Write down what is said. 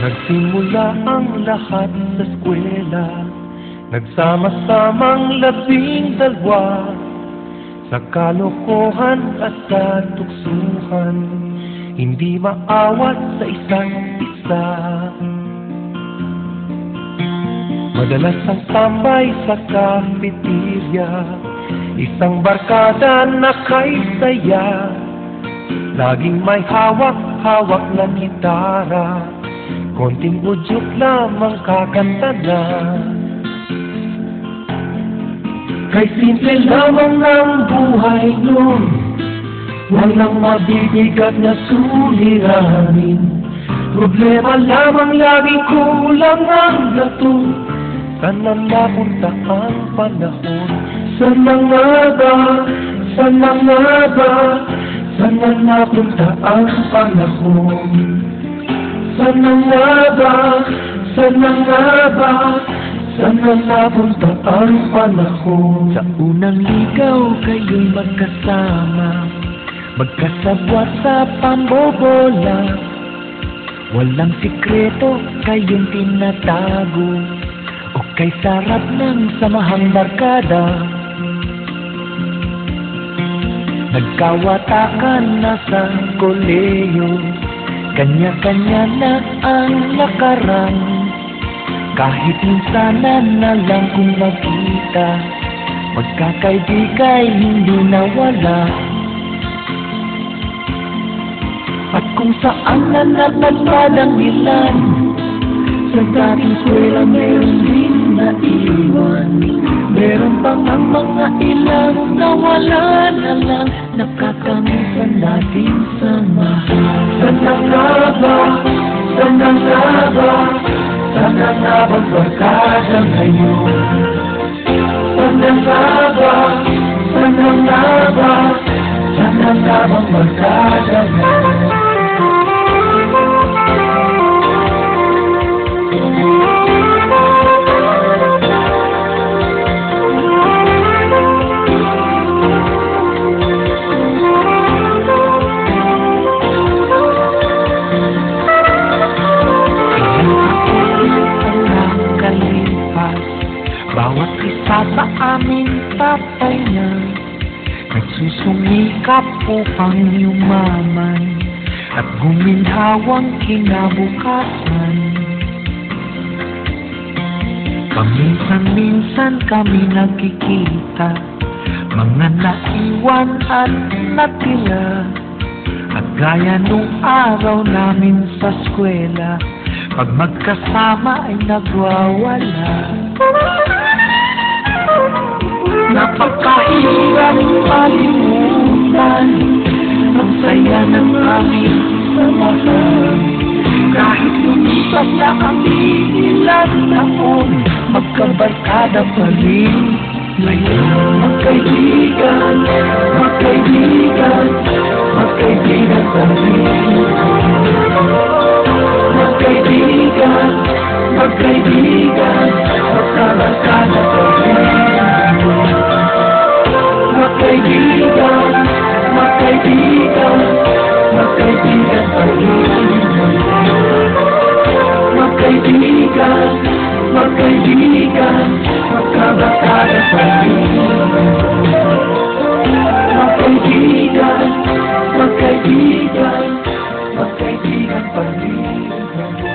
Nagsimula ang lahat sa eskwela, nagsama-samang 12 sa kalokohan at sa tuksuhan, hindi maawat sa isa't isa. Madalas ang tambay sa cafeteria, isang barkada na kay saya, laging may hawak-hawak na gitara, konting udyok lamang kakanta na. Kay simple lamang ng buhay nun, walang mabibigat na suliranin. Problema lamang laging kulang ang gato. Sana napunta ang panahon? Sana nga ba? Sana nga ba? Sana napunta ang panahon? Sana nga ba? Sana nga ba? Sana napunta ang panahon? Sa unang ligaw kayo'y magkasama, magkasabwat sa pambobola. Walang sikreto kayong tinatago, o kay sarap ng samahang barkada. Nagkawatakan na sa koleyo, kanya-kanya na ang lakaran. Kahit minsanan na lang kung magkita, magkakaibigay hindi nawala. At kung saan na natagpad ang ilan, sa dating eskwela meron din naiwan. Meron pang ang mga ilang nawala na lang, nakakamisan natin samahan. Sana nga ba? Sana nga ba? Sana nga bang barkada ngayon? Sana nga ba? Sana nga ba? Sana nga bang barkada ngayon? Bawat isa sa amin tatay na nagsusumikap upang yumaman at guminhawang kinabukasan. Paminsan-minsan kami nagkikita, mga naiwan at natira, at gaya nung araw namin sa eskwela, pag magkasama ay nagwawala. Napakahirap malimutan ang saya ng aming samahan. Kahit lumipas na ang ilang taon, magkabarkada pa rin ngayon. Magkaibigan, magkaibigan, magkaibigan pa rin. Magkaibigan, magkaibigan, magkabarkada pa rin. Magkaibigan, magkaibigan, magkaibigan pa rin. Magkaibigan, magkaibigan, magkabarkada pa rin. Magkaibigan, magkaibigan, magkaibigan pa rin.